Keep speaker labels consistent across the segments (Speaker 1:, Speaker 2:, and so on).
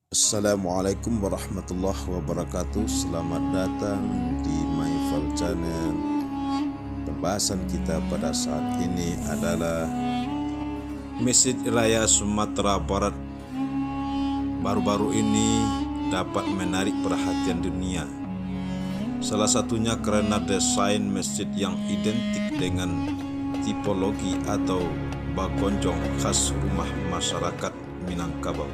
Speaker 1: Assalamualaikum warahmatullahi wabarakatuh. Selamat datang di MyFal Channel. Pembahasan kita pada saat ini adalah Masjid Raya Sumatera Barat. Baru-baru ini dapat menarik perhatian dunia. Salah satunya karena desain masjid yang identik dengan tipologi atau bagonjong khas rumah masyarakat Minangkabau.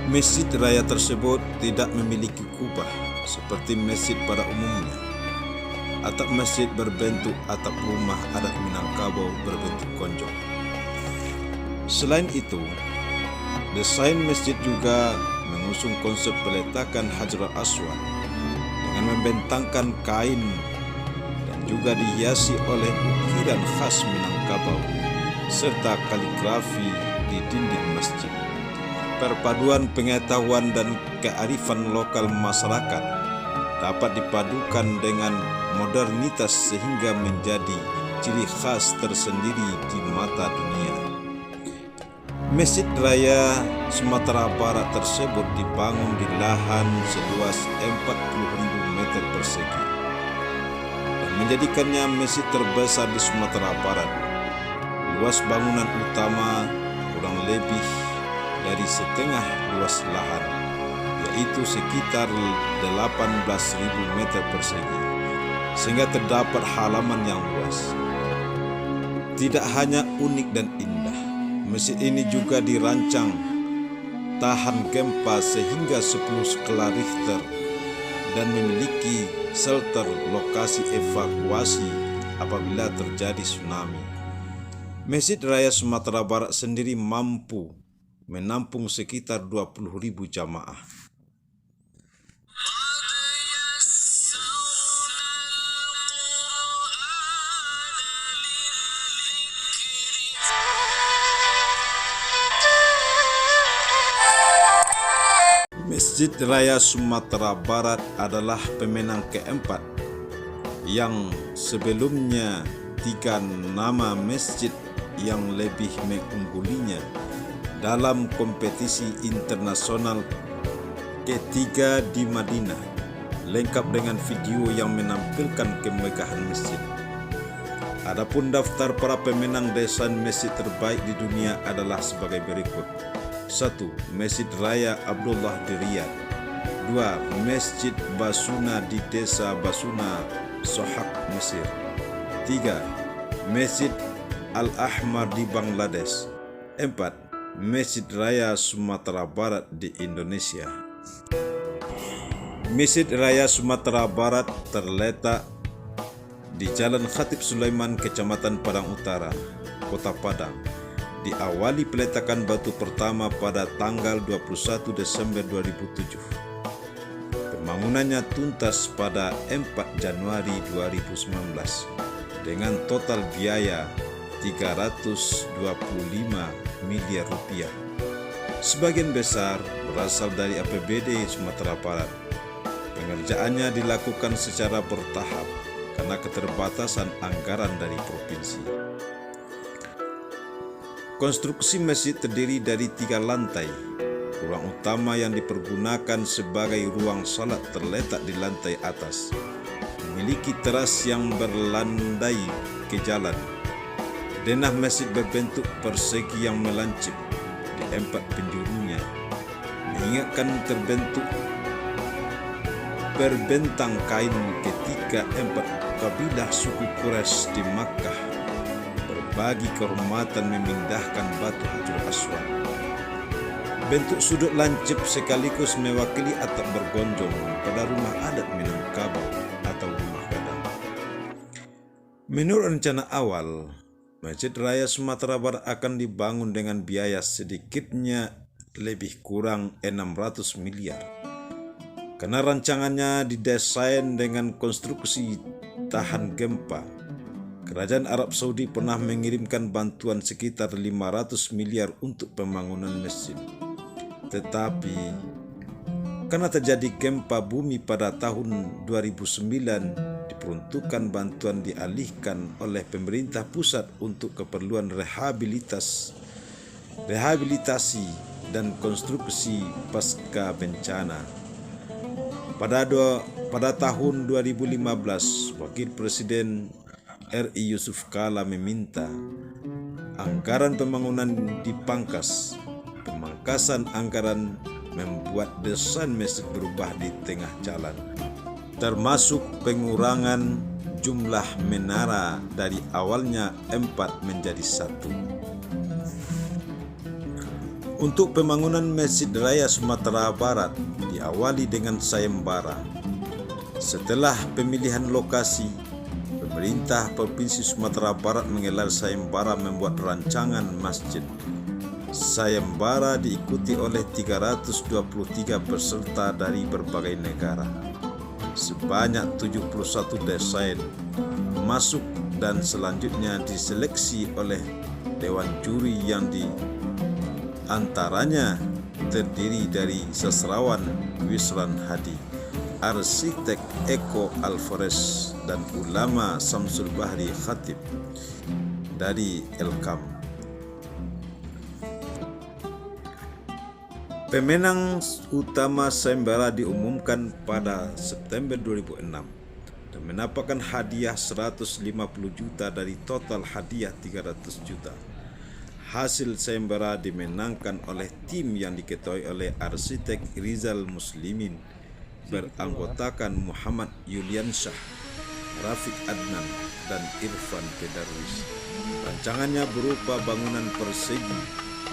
Speaker 1: Masjid raya tersebut tidak memiliki kubah seperti masjid pada umumnya. Atap masjid berbentuk atap rumah adat Minangkabau berbentuk konjong. Selain itu, desain masjid juga mengusung konsep peletakan Hajar Aswad dengan membentangkan kain dan juga dihiasi oleh ukiran khas Minangkabau serta kaligrafi di dinding masjid. Perpaduan pengetahuan dan kearifan lokal masyarakat dapat dipadukan dengan modernitas sehingga menjadi ciri khas tersendiri di mata dunia. Masjid Raya Sumatera Barat tersebut dibangun di lahan seluas 40.000 meter persegi dan menjadikannya masjid terbesar di Sumatera Barat. Luas bangunan utama kurang lebih dari setengah luas lahan, yaitu sekitar 18.000 meter persegi, sehingga terdapat halaman yang luas. Tidak hanya unik dan indah, masjid ini juga dirancang tahan gempa sehingga 10 skala Richter dan memiliki shelter lokasi evakuasi apabila terjadi tsunami. Masjid Raya Sumatera Barat sendiri mampu menampung sekitar 20.000 jamaah. Masjid Raya Sumatera Barat adalah pemenang keempat yang sebelumnya 3 nama masjid yang lebih mengunggulinya dalam kompetisi internasional ketiga di Madinah, lengkap dengan video yang menampilkan kemegahan masjid. Adapun daftar para pemenang desain masjid terbaik di dunia adalah sebagai berikut. 1. Masjid Raya Abdullah di Riyadh. 2. Masjid Basuna di Desa Basuna, Sohak, Mesir. 3. Masjid Al-Ahmar di Bangladesh. 4. Masjid Raya Sumatera Barat di Indonesia. Masjid Raya Sumatera Barat terletak di Jalan Khatib Sulaiman, Kecamatan Padang Utara, Kota Padang. Diawali peletakan batu pertama pada tanggal 21 Desember 2007. Pembangunannya tuntas pada 4 Januari 2019 dengan total biaya 325 miliar rupiah. Sebagian besar berasal dari APBD Sumatera Barat. Pengerjaannya dilakukan secara bertahap karena keterbatasan anggaran dari provinsi. Konstruksi masjid terdiri dari 3 lantai. Ruang utama yang dipergunakan sebagai ruang salat terletak di lantai atas. Memiliki teras yang berlandai ke jalan. Denah masjid berbentuk persegi yang melancip di 4 penjurunya, mengingatkan terbentuk berbentang kain ketika 4 kabilah suku Quraisy di Makkah berbagi kehormatan memindahkan batu Hajar Aswad. Bentuk sudut lancip sekaligus mewakili atap bergonjong pada rumah adat Minangkabau atau rumah gadang. Menurut rencana awal, Masjid Raya Sumatera Barat akan dibangun dengan biaya sedikitnya lebih kurang 600 miliar. Karena rancangannya didesain dengan konstruksi tahan gempa, Kerajaan Arab Saudi pernah mengirimkan bantuan sekitar 500 miliar untuk pembangunan masjid. Tetapi karena terjadi gempa bumi pada tahun 2009, diperuntukkan bantuan dialihkan oleh pemerintah pusat untuk keperluan rehabilitasi dan konstruksi pasca bencana. Pada tahun 2015, Wakil Presiden RI Yusuf Kala meminta anggaran pembangunan dipangkas. Pemangkasan anggaran membuat desain masjid berubah di tengah jalan, termasuk pengurangan jumlah menara dari awalnya 4 menjadi 1. Untuk pembangunan Masjid Raya Sumatera Barat diawali dengan sayembara. Setelah pemilihan lokasi, pemerintah Provinsi Sumatera Barat menggelar sayembara membuat rancangan masjid. Sayembara diikuti oleh 323 peserta dari berbagai negara. Sebanyak 71 desain masuk dan selanjutnya diseleksi oleh Dewan Juri yang di antaranya terdiri dari sastrawan Wisran Hadi, arsitek Eko Alvarez, dan ulama Samsul Bahri Khatib dari Elkam. Pemenang utama sayembara diumumkan pada September 2006 dan mendapatkan hadiah 150 juta dari total hadiah 300 juta. Hasil sayembara dimenangkan oleh tim yang diketuai oleh arsitek Rizal Muslimin, beranggotakan Muhammad Yuliansyah, Rafiq Adnan, dan Irfan Pedarwis. Rancangannya berupa bangunan persegi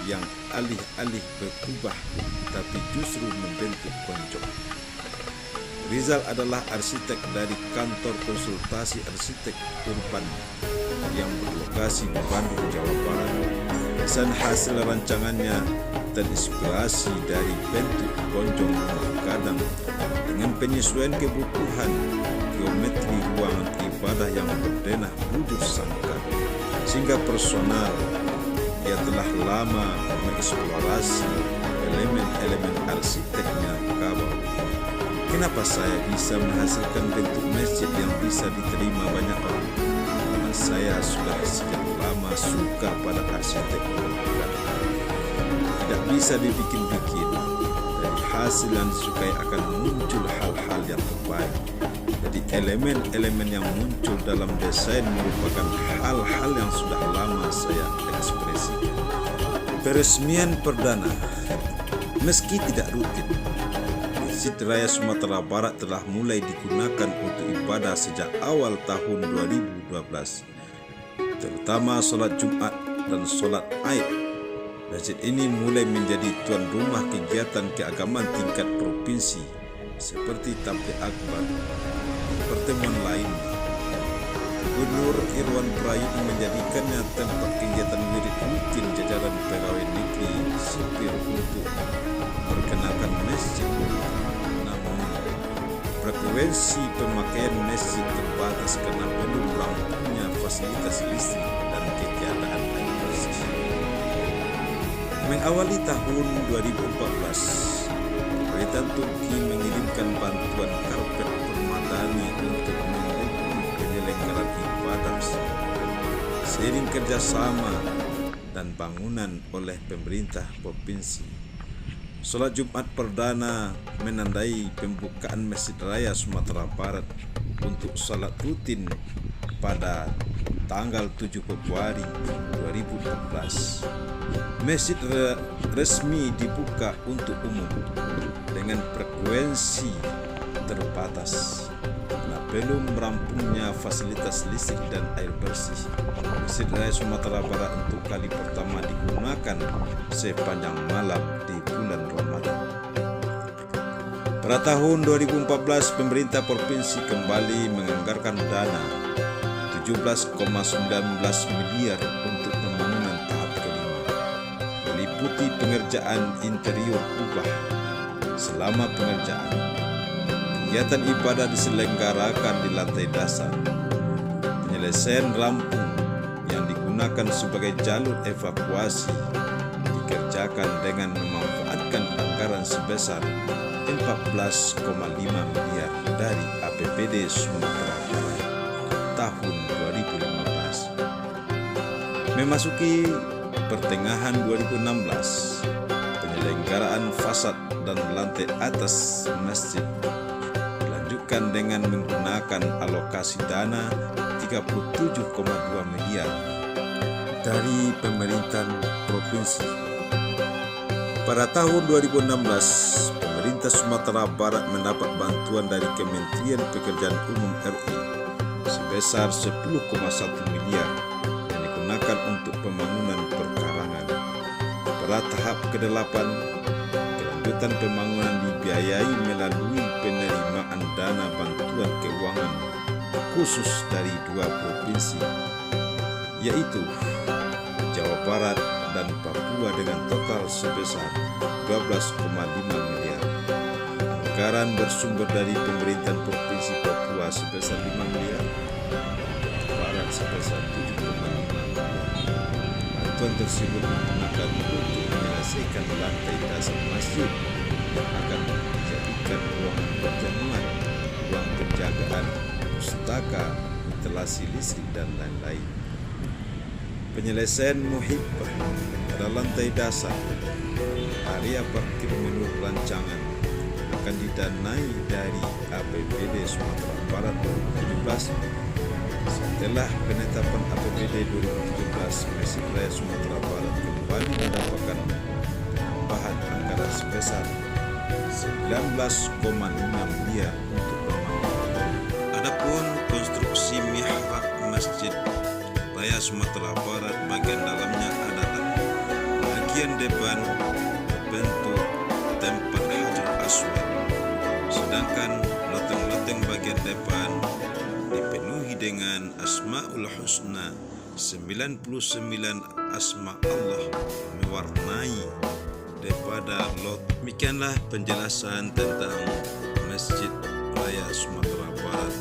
Speaker 1: yang alih-alih berubah tapi justru membentuk konco. Rizal adalah arsitek dari kantor konsultasi arsitek urban yang berlokasi di Bandung, Jawa Barat. Desain hasil rancangannya terinspirasi dari bentuk gonjong rumah gadang dengan penyesuaian kebutuhan geometri ruangan ibadah yang berdenah bujur sangkar, sehingga personal yang telah lama mengeksplorasi elemen-elemen arsiteknya kabel. Kenapa saya bisa menghasilkan bentuk masjid yang bisa diterima banyak orang? Karena saya sudah sejak lama suka pada arsitek. Tidak bisa dibikin-bikin. Dari hasil yang disukai akan muncul hal-hal yang terbaik. Jadi elemen-elemen yang muncul dalam desain merupakan hal-hal yang sudah lama saya ekspresikan. Peresmian perdana. Meski tidak rutin, Masjid Raya Sumatera Barat telah mulai digunakan untuk ibadah sejak awal tahun 2012, terutama sholat Jumat dan sholat Aid. Masjid ini mulai menjadi tuan rumah kegiatan keagamaan tingkat provinsi seperti tabligh akbar. Pertemuan lainnya, Gubernur Irwan Prayitno menjadikannya tempat kegiatan wirid rutin jajaran pegawai negeri sipil untuk perkenalkan masjid. Namun, frekuensi pemakaian masjid terbatas karena belum rampungnya fasilitas listrik dan keadaan air bersih. Mengawali tahun 2014, pemerintah Turki mengirimkan bantuan karpet permadani untuk mendukung penyelenggaraan ibadah. Seiring kerjasama dan bangunan oleh pemerintah provinsi, sholat Jumat perdana menandai pembukaan Masjid Raya Sumatera Barat untuk sholat rutin pada tanggal 7 Februari 2014. Masjid resmi dibuka untuk umum dengan frekuensi terbatas karena belum merampungnya fasilitas listrik dan air bersih. Masjid Raya Sumatera Barat untuk kali pertama digunakan sepanjang malam di bulan Ramadan. Pada tahun 2014, pemerintah provinsi kembali menganggarkan dana 17,19 miliar untuk pembangunan tahap kelima, meliputi pengerjaan interior ubah. Selama pengerjaan, kegiatan ibadah diselenggarakan di lantai dasar. Penyelesaian rampung yang digunakan sebagai jalur evakuasi dikerjakan dengan memanfaatkan anggaran sebesar 14,5 miliar dari APBD Sumatera Barat tahun 2015. Memasuki pertengahan 2016,
Speaker 2: Pelenggaraan fasad dan lantai atas masjid dilanjutkan dengan menggunakan alokasi dana 37,2 miliar dari pemerintahan provinsi. Pada tahun 2016, pemerintah Sumatera Barat mendapat bantuan dari Kementerian Pekerjaan Umum RI sebesar 10,1 miliar yang digunakan untuk pembangunan perkarangan. Pada tahap ke-8, kelanjutan pembangunan dibiayai melalui penerimaan dana bantuan keuangan khusus dari 2 provinsi, yaitu Jawa Barat dan Papua dengan total sebesar 12,5 miliar. Anggaran bersumber dari pemerintahan Provinsi Papua sebesar 5 miliar, Jawa Barat sebesar 7,5 miliar. Bantuan tersebut digunakan untuk menyelesaikan lantai dasar masjid yang akan dijadikan ruangan perjamuan, ruang penjagaan, pustaka, instalasi listrik, dan lain-lain. Penyelesaian muhibbah pada lantai dasar area parkir menurut rancangan akan didanai dari APBD Sumatera Barat 2017. Setelah penetapan APBD 2017, Masjid Raya Sumatera Barat kembali mendapatkan penambahan anggaran sebesar 19,5 miliar untuk pembangunan. Adapun konstruksi mihrab Masjid Raya Sumatera Barat, bagian dalamnya adalah bagian depan berbentuk tempat Hajar Aswad, sedangkan loteng-loteng bagian depan dipenuhi dengan Asmaul Husna, 99 asma Allah mewarnai daripada lot. Demikianlah penjelasan tentang Masjid Raya Sumatera Barat